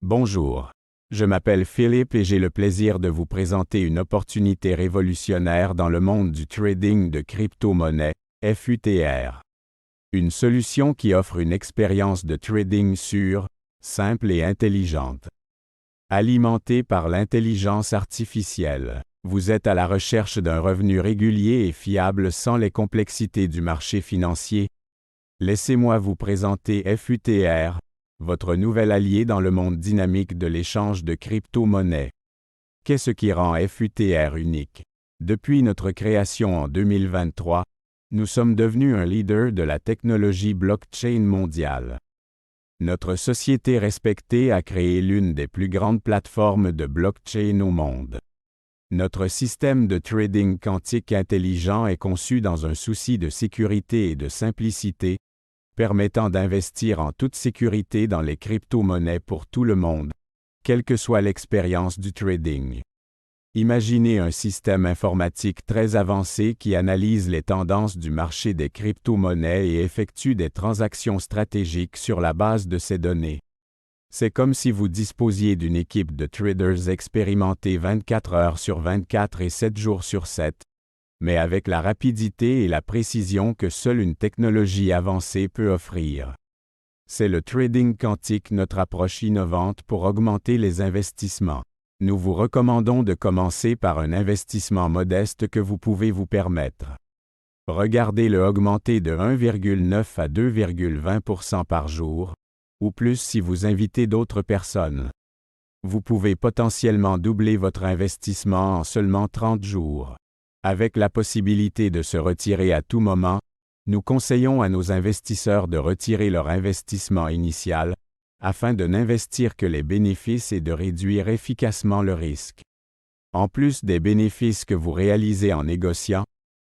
Bonjour. Je m'appelle Philippe et j'ai le plaisir de vous présenter une opportunité révolutionnaire dans le monde du trading de crypto-monnaies, FUTR. Une solution qui offre une expérience de trading sûre, simple et intelligente. Alimentée par l'intelligence artificielle, vous êtes à la recherche d'un revenu régulier et fiable sans les complexités du marché financier. Laissez-moi vous présenter FUTR, votre nouvel allié dans le monde dynamique de l'échange de crypto-monnaies. Qu'est-ce qui rend FUTR unique? Depuis notre création en 2023, nous sommes devenus un leader de la technologie blockchain mondiale. Notre société respectée a créé l'une des plus grandes plateformes de blockchain au monde. Notre système de trading quantique intelligent est conçu dans un souci de sécurité et de simplicité, permettant d'investir en toute sécurité dans les crypto-monnaies pour tout le monde, quelle que soit l'expérience du trading. Imaginez un système informatique très avancé qui analyse les tendances du marché des crypto-monnaies et effectue des transactions stratégiques sur la base de ces données. C'est comme si vous disposiez d'une équipe de traders expérimentés 24 heures sur 24 et 7 jours sur 7, mais avec la rapidité et la précision que seule une technologie avancée peut offrir. C'est le trading quantique, notre approche innovante pour augmenter les investissements. Nous vous recommandons de commencer par un investissement modeste que vous pouvez vous permettre. Regardez-le augmenter de 1,9 à 2,20% par jour, ou plus si vous invitez d'autres personnes. Vous pouvez potentiellement doubler votre investissement en seulement 30 jours. Avec la possibilité de se retirer à tout moment, nous conseillons à nos investisseurs de retirer leur investissement initial, afin de n'investir que les bénéfices et de réduire efficacement le risque. En plus des bénéfices que vous réalisez en négociant,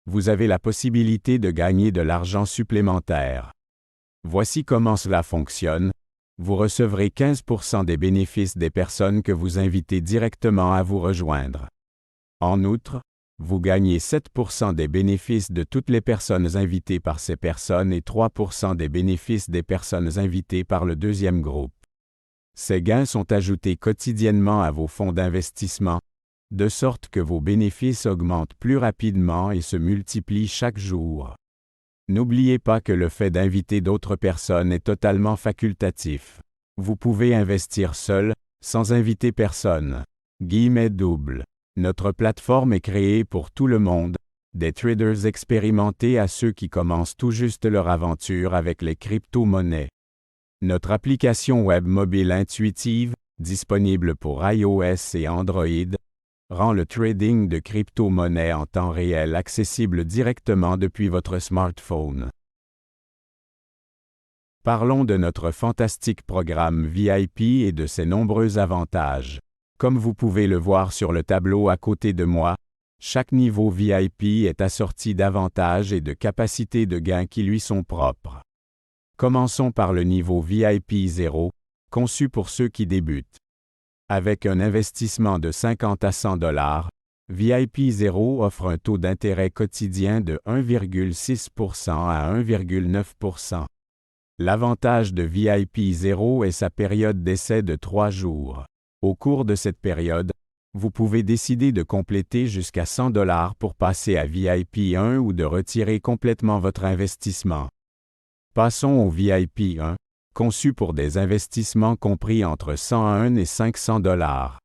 vous avez la possibilité de gagner de l'argent supplémentaire. Voici comment cela fonctionne. Vous recevrez 15% des bénéfices des personnes que vous invitez directement à vous rejoindre. En outre, vous gagnez 7% des bénéfices de toutes les personnes invitées par ces personnes et 3% des bénéfices des personnes invitées par le deuxième groupe. Ces gains sont ajoutés quotidiennement à vos fonds d'investissement, de sorte que vos bénéfices augmentent plus rapidement et se multiplient chaque jour. N'oubliez pas que le fait d'inviter d'autres personnes est totalement facultatif. Vous pouvez investir seul, sans inviter personne. Guillemets doubles. Notre plateforme est créée pour tout le monde, des traders expérimentés à ceux qui commencent tout juste leur aventure avec les crypto-monnaies. Notre application web mobile intuitive, disponible pour iOS et Android, rend le trading de crypto-monnaies en temps réel accessible directement depuis votre smartphone. Parlons de notre fantastique programme VIP et de ses nombreux avantages. Comme vous pouvez le voir sur le tableau à côté de moi, chaque niveau VIP est assorti d'avantages et de capacités de gain qui lui sont propres. Commençons par le niveau VIP 0, conçu pour ceux qui débutent. Avec un investissement de 50 à 100 $, VIP 0 offre un taux d'intérêt quotidien de 1,6% à 1,9%. L'avantage de VIP 0 est sa période d'essai de 3 jours. Au cours de cette période, vous pouvez décider de compléter jusqu'à 100 $ pour passer à VIP 1 ou de retirer complètement votre investissement. Passons au VIP 1, conçu pour des investissements compris entre 101 et 500 $.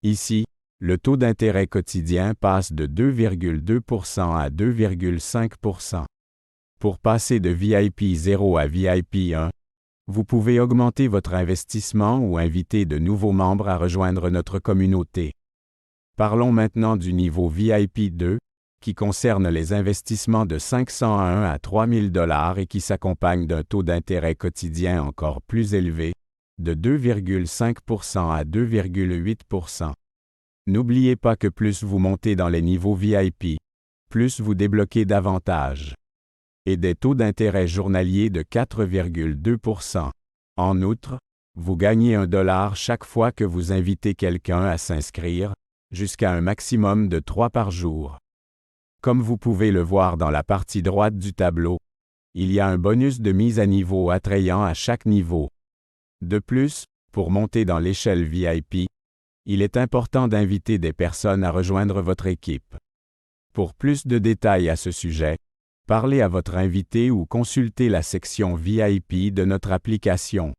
Ici, le taux d'intérêt quotidien passe de 2,2% à 2,5%. Pour passer de VIP 0 à VIP 1, vous pouvez augmenter votre investissement ou inviter de nouveaux membres à rejoindre notre communauté. Parlons maintenant du niveau VIP 2, qui concerne les investissements de 501 à 3000 $ et qui s'accompagne d'un taux d'intérêt quotidien encore plus élevé, de 2,5% à 2,8%. N'oubliez pas que plus vous montez dans les niveaux VIP, plus vous débloquez davantage. Et des taux d'intérêt journaliers de 4,2%. En outre, vous gagnez $1 chaque fois que vous invitez quelqu'un à s'inscrire, jusqu'à un maximum de 3 par jour. Comme vous pouvez le voir dans la partie droite du tableau, il y a un bonus de mise à niveau attrayant à chaque niveau. De plus, Pour monter dans l'échelle VIP, il est important d'inviter des personnes à rejoindre votre équipe. Pour plus de détails à ce sujet, parlez à votre invité ou consultez la section VIP de notre application.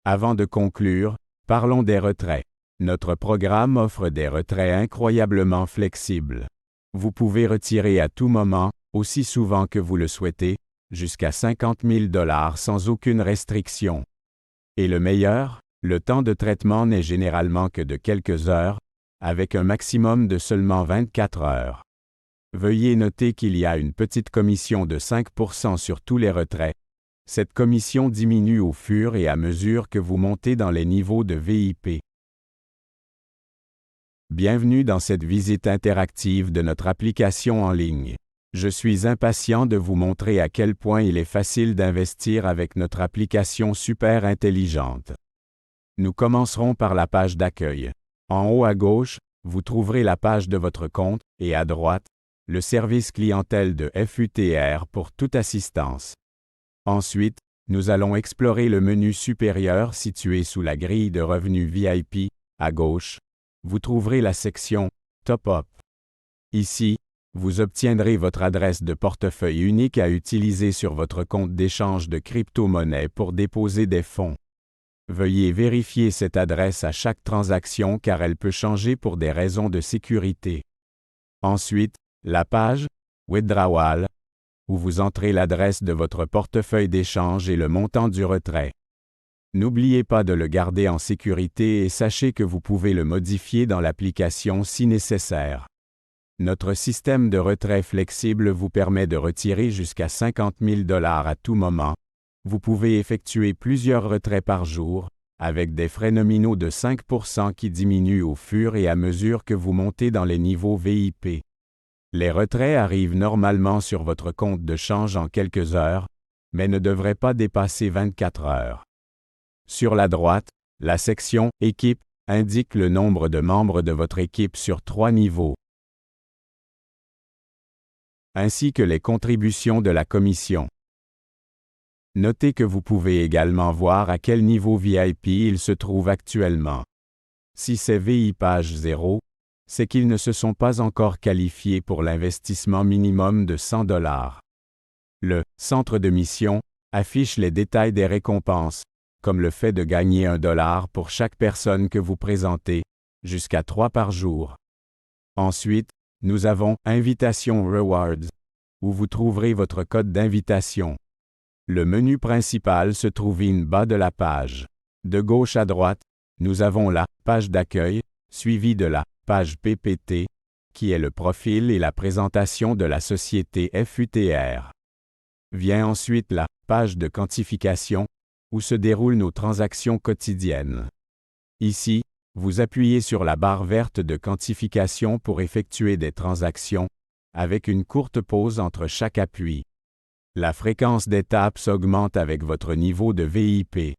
Avant de conclure, parlons des retraits. Notre programme offre des retraits incroyablement flexibles. Vous pouvez retirer à tout moment, aussi souvent que vous le souhaitez, jusqu'à 50 000 $ sans aucune restriction. Et le meilleur, le temps de traitement n'est généralement que de quelques heures, avec un maximum de seulement 24 heures. Veuillez noter qu'il y a une petite commission de 5% sur tous les retraits. Cette commission diminue au fur et à mesure que vous montez dans les niveaux de VIP. Bienvenue dans cette visite interactive de notre application en ligne. Je suis impatient de vous montrer à quel point il est facile d'investir avec notre application super intelligente. Nous commencerons par la page d'accueil. En haut à gauche, vous trouverez la page de votre compte et à droite, le service clientèle de FUTR pour toute assistance. Ensuite, nous allons explorer le menu supérieur situé sous la grille de revenus VIP. À gauche, vous trouverez la section Top Up. Ici, vous obtiendrez votre adresse de portefeuille unique à utiliser sur votre compte d'échange de crypto-monnaies pour déposer des fonds. Veuillez vérifier cette adresse à chaque transaction car elle peut changer pour des raisons de sécurité. Ensuite, la page Withdrawal, où vous entrez l'adresse de votre portefeuille d'échange et le montant du retrait. N'oubliez pas de le garder en sécurité et sachez que vous pouvez le modifier dans l'application si nécessaire. Notre système de retrait flexible vous permet de retirer jusqu'à 50 000 $ à tout moment. Vous pouvez effectuer plusieurs retraits par jour, avec des frais nominaux de 5% qui diminuent au fur et à mesure que vous montez dans les niveaux VIP. Les retraits arrivent normalement sur votre compte de change en quelques heures, mais ne devraient pas dépasser 24 heures. Sur la droite, la section « Équipe » indique le nombre de membres de votre équipe sur 3 niveaux, ainsi que les contributions de la commission. Notez que vous pouvez également voir à quel niveau VIP il se trouve actuellement. Si c'est VI page 0, c'est qu'ils ne se sont pas encore qualifiés pour l'investissement minimum de 100 $. Le « Centre de mission » affiche les détails des récompenses, comme le fait de gagner $1 pour chaque personne que vous présentez, jusqu'à 3 par jour. Ensuite, nous avons « Invitation Rewards », où vous trouverez votre code d'invitation. Le menu principal se trouve en bas de la page. De gauche à droite, nous avons la « Page d'accueil », suivie de la page PPT, qui est le profil et la présentation de la société FUTR. Vient ensuite la page de quantification, où se déroulent nos transactions quotidiennes. Ici, vous appuyez sur la barre verte de quantification pour effectuer des transactions, avec une courte pause entre chaque appui. La fréquence d'étapes augmente avec votre niveau de VIP.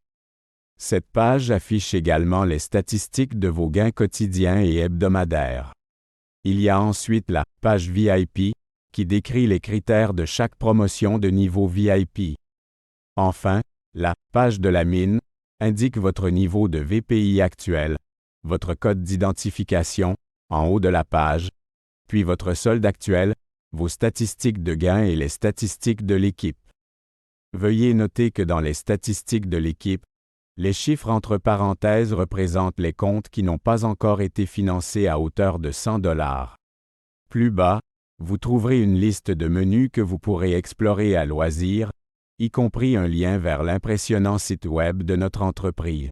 Cette page affiche également les statistiques de vos gains quotidiens et hebdomadaires. Il y a ensuite la page VIP, qui décrit les critères de chaque promotion de niveau VIP. Enfin, la page de la mine indique votre niveau de VPI actuel, votre code d'identification, en haut de la page, puis votre solde actuel, vos statistiques de gains et les statistiques de l'équipe. Veuillez noter que dans les statistiques de l'équipe, les chiffres entre parenthèses représentent les comptes qui n'ont pas encore été financés à hauteur de 100 $. Plus bas, vous trouverez une liste de menus que vous pourrez explorer à loisir, y compris un lien vers l'impressionnant site web de notre entreprise.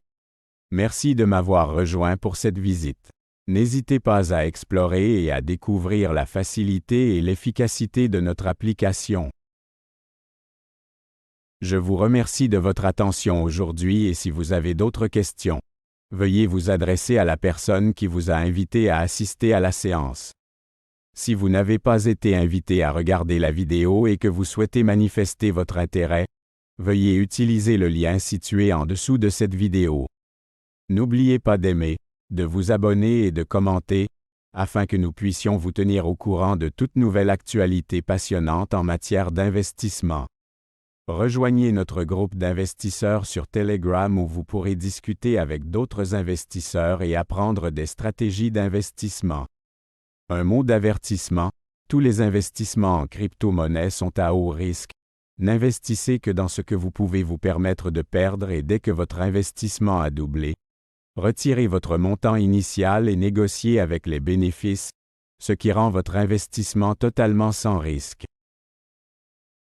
Merci de m'avoir rejoint pour cette visite. N'hésitez pas à explorer et à découvrir la facilité et l'efficacité de notre application. Je vous remercie de votre attention aujourd'hui et si vous avez d'autres questions, veuillez vous adresser à la personne qui vous a invité à assister à la séance. Si vous n'avez pas été invité à regarder la vidéo et que vous souhaitez manifester votre intérêt, veuillez utiliser le lien situé en dessous de cette vidéo. N'oubliez pas d'aimer, de vous abonner et de commenter, afin que nous puissions vous tenir au courant de toute nouvelle actualité passionnante en matière d'investissement. Rejoignez notre groupe d'investisseurs sur Telegram où vous pourrez discuter avec d'autres investisseurs et apprendre des stratégies d'investissement. Un mot d'avertissement, tous les investissements en crypto-monnaie sont à haut risque. N'investissez que dans ce que vous pouvez vous permettre de perdre et dès que votre investissement a doublé, retirez votre montant initial et négociez avec les bénéfices, ce qui rend votre investissement totalement sans risque.